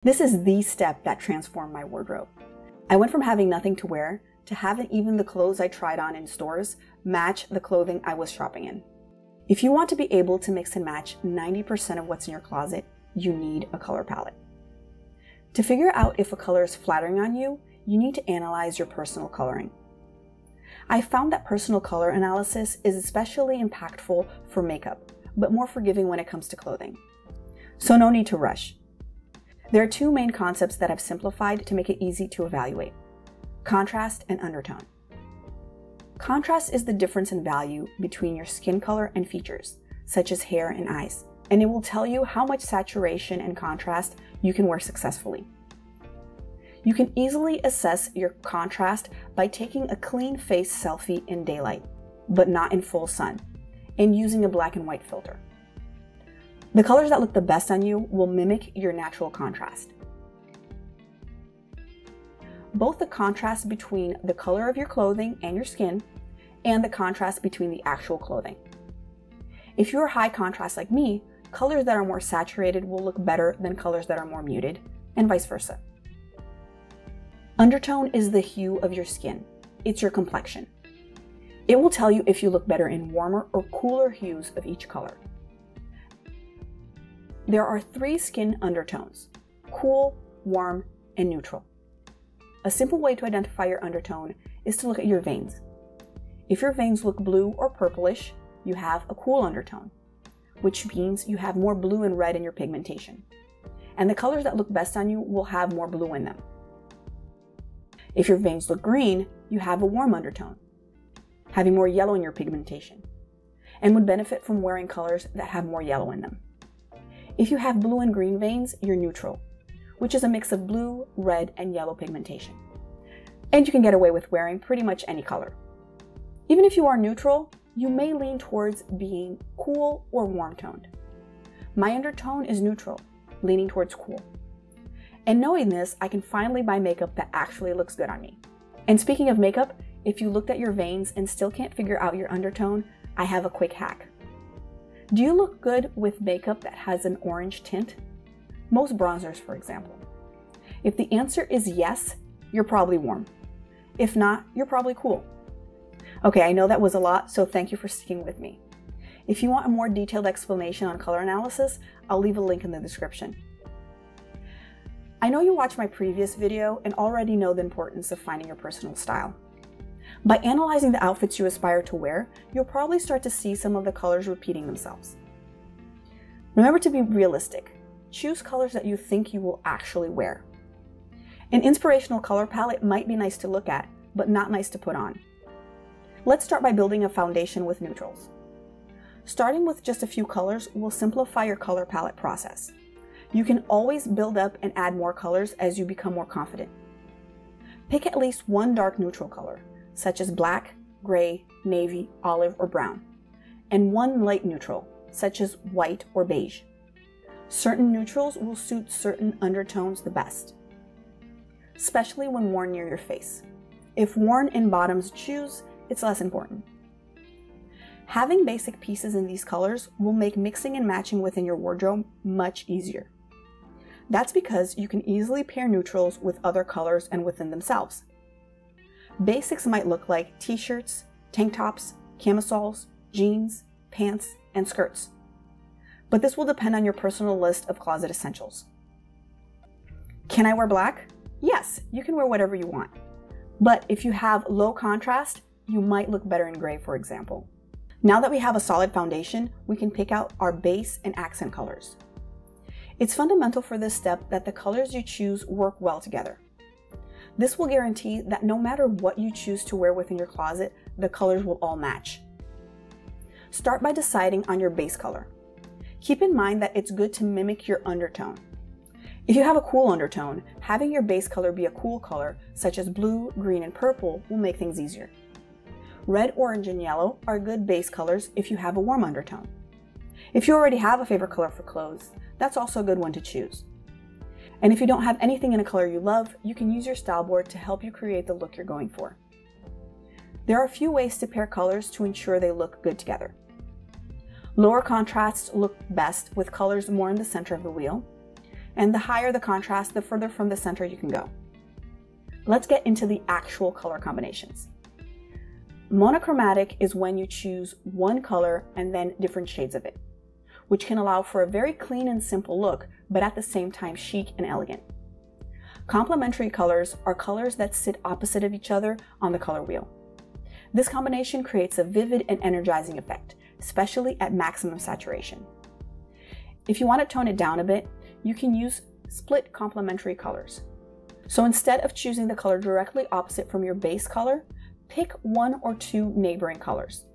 This is the step that transformed my wardrobe. I went from having nothing to wear to having even the clothes I tried on in stores match the clothing I was shopping in. If you want to be able to mix and match 90% of what's in your closet, you need a color palette. To figure out if a color is flattering on you, you need to analyze your personal coloring. I found that personal color analysis is especially impactful for makeup, but more forgiving when it comes to clothing. So no need to rush. There are two main concepts that I've simplified to make it easy to evaluate: contrast and undertone. Contrast is the difference in value between your skin color and features, such as hair and eyes, and it will tell you how much saturation and contrast you can wear successfully. You can easily assess your contrast by taking a clean face selfie in daylight, but not in full sun, and using a black and white filter. The colors that look the best on you will mimic your natural contrast. Both the contrast between the color of your clothing and your skin, and the contrast between the actual clothing. If you're high contrast like me, colors that are more saturated will look better than colors that are more muted, and vice versa. Undertone is the hue of your skin. It's your complexion. It will tell you if you look better in warmer or cooler hues of each color. There are 3 skin undertones: cool, warm, and neutral. A simple way to identify your undertone is to look at your veins. If your veins look blue or purplish, you have a cool undertone, which means you have more blue and red in your pigmentation. And the colors that look best on you will have more blue in them. If your veins look green, you have a warm undertone, having more yellow in your pigmentation, and would benefit from wearing colors that have more yellow in them. If you have blue and green veins, you're neutral, which is a mix of blue, red, and yellow pigmentation. And you can get away with wearing pretty much any color. Even if you are neutral, you may lean towards being cool or warm toned. My undertone is neutral, leaning towards cool. And knowing this, I can finally buy makeup that actually looks good on me. And speaking of makeup, if you looked at your veins and still can't figure out your undertone, I have a quick hack. Do you look good with makeup that has an orange tint? Most bronzers, for example. If the answer is yes, you're probably warm. If not, you're probably cool. Okay, I know that was a lot, so thank you for sticking with me. If you want a more detailed explanation on color analysis, I'll leave a link in the description. I know you watched my previous video and already know the importance of finding your personal style. By analyzing the outfits you aspire to wear, you'll probably start to see some of the colors repeating themselves. Remember to be realistic. Choose colors that you think you will actually wear. An inspirational color palette might be nice to look at, but not nice to put on. Let's start by building a foundation with neutrals. Starting with just a few colors will simplify your color palette process. You can always build up and add more colors as you become more confident. Pick at least one dark neutral color, such as black, gray, navy, olive, or brown, and one light neutral, such as white or beige. Certain neutrals will suit certain undertones the best, especially when worn near your face. If worn in bottoms shoes, it's less important. Having basic pieces in these colors will make mixing and matching within your wardrobe much easier. That's because you can easily pair neutrals with other colors and within themselves. Basics might look like t-shirts, tank tops, camisoles, jeans, pants, and skirts. But this will depend on your personal list of closet essentials. Can I wear black? Yes, you can wear whatever you want. But if you have low contrast, you might look better in gray, for example. Now that we have a solid foundation, we can pick out our base and accent colors. It's fundamental for this step that the colors you choose work well together. This will guarantee that no matter what you choose to wear within your closet, the colors will all match. Start by deciding on your base color. Keep in mind that it's good to mimic your undertone. If you have a cool undertone, having your base color be a cool color, such as blue, green, and purple, will make things easier. Red, orange, and yellow are good base colors if you have a warm undertone. If you already have a favorite color for clothes, that's also a good one to choose. And if you don't have anything in a color you love, you can use your style board to help you create the look you're going for. There are a few ways to pair colors to ensure they look good together. Lower contrasts look best with colors more in the center of the wheel, And the higher the contrast, the further from the center you can go. Let's get into the actual color combinations. Monochromatic is when you choose one color and then different shades of it, which can allow for a very clean and simple look, but at the same time chic and elegant. Complementary colors are colors that sit opposite of each other on the color wheel. This combination creates a vivid and energizing effect, especially at maximum saturation. If you want to tone it down a bit, you can use split complementary colors. So instead of choosing the color directly opposite from your base color, pick one or two neighboring colors.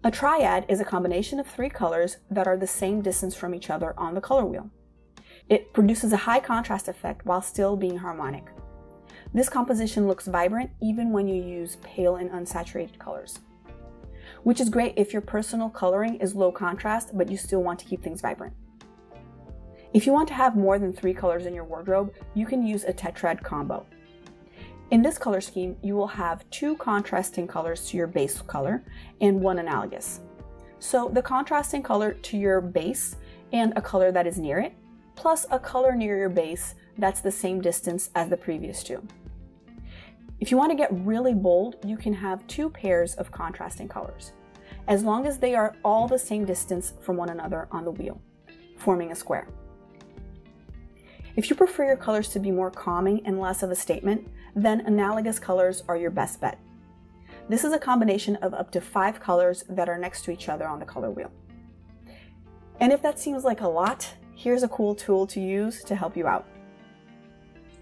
A triad is a combination of three colors that are the same distance from each other on the color wheel. It produces a high contrast effect while still being harmonic. This composition looks vibrant even when you use pale and unsaturated colors, which is great if your personal coloring is low contrast but you still want to keep things vibrant. If you want to have more than 3 colors in your wardrobe, you can use a tetrad combo. In this color scheme, you will have 2 contrasting colors to your base color and 1 analogous. So the contrasting color to your base and a color that is near it, plus a color near your base that's the same distance as the previous 2. If you want to get really bold, you can have 2 pairs of contrasting colors, as long as they are all the same distance from one another on the wheel, forming a square. If you prefer your colors to be more calming and less of a statement, then analogous colors are your best bet. This is a combination of up to 5 colors that are next to each other on the color wheel. And if that seems like a lot, here's a cool tool to use to help you out.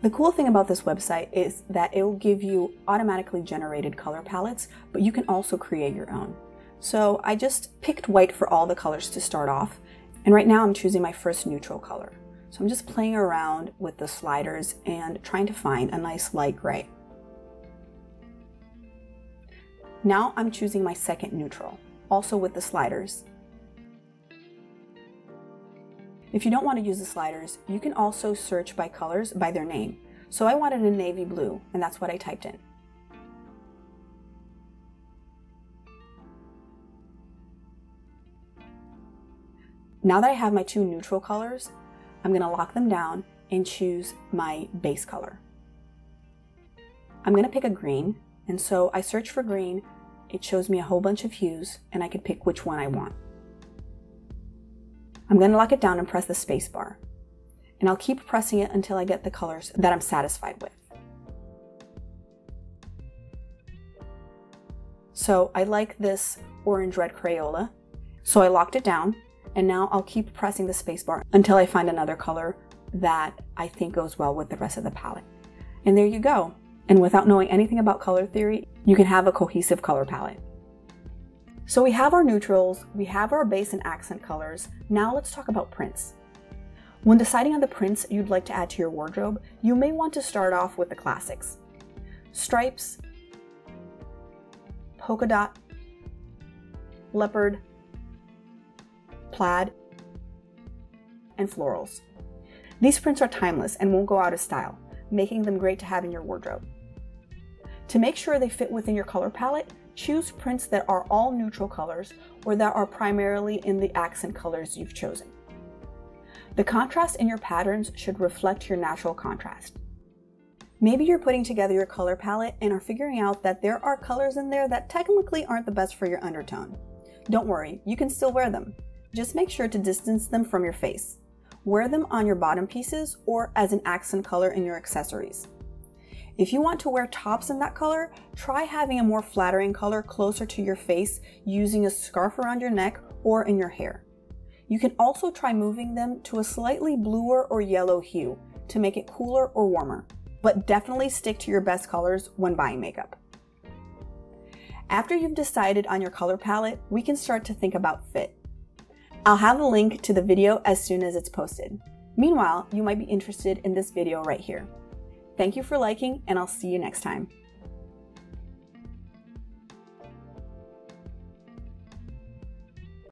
The cool thing about this website is that it will give you automatically generated color palettes, but you can also create your own. So I just picked white for all the colors to start off, and right now I'm choosing my first neutral color. So I'm just playing around with the sliders and trying to find a nice light gray. Now I'm choosing my second neutral, also with the sliders. If you don't want to use the sliders, you can also search by colors by their name. So I wanted a navy blue, and that's what I typed in. Now that I have my 2 neutral colors, I'm going to lock them down and choose my base color. I'm going to pick a green, and so I search for green, it shows me a whole bunch of hues, and I could pick which one I want. I'm going to lock it down and press the space bar, and I'll keep pressing it until I get the colors that I'm satisfied with. So I like this orange-red Crayola, so I locked it down. And now I'll keep pressing the spacebar until I find another color that I think goes well with the rest of the palette. And there you go. And without knowing anything about color theory, you can have a cohesive color palette. So we have our neutrals, we have our base and accent colors. Now let's talk about prints. When deciding on the prints you'd like to add to your wardrobe, you may want to start off with the classics: stripes, polka dot, leopard, plaid, and florals. These prints are timeless and won't go out of style, making them great to have in your wardrobe. To make sure they fit within your color palette, choose prints that are all neutral colors or that are primarily in the accent colors you've chosen. The contrast in your patterns should reflect your natural contrast. Maybe you're putting together your color palette and are figuring out that there are colors in there that technically aren't the best for your undertone. Don't worry, you can still wear them. Just make sure to distance them from your face. Wear them on your bottom pieces or as an accent color in your accessories. If you want to wear tops in that color, try having a more flattering color closer to your face using a scarf around your neck or in your hair. You can also try moving them to a slightly bluer or yellow hue to make it cooler or warmer, but definitely stick to your best colors when buying makeup. After you've decided on your color palette, we can start to think about fit. I'll have a link to the video as soon as it's posted. Meanwhile, you might be interested in this video right here. Thank you for liking, and I'll see you next time.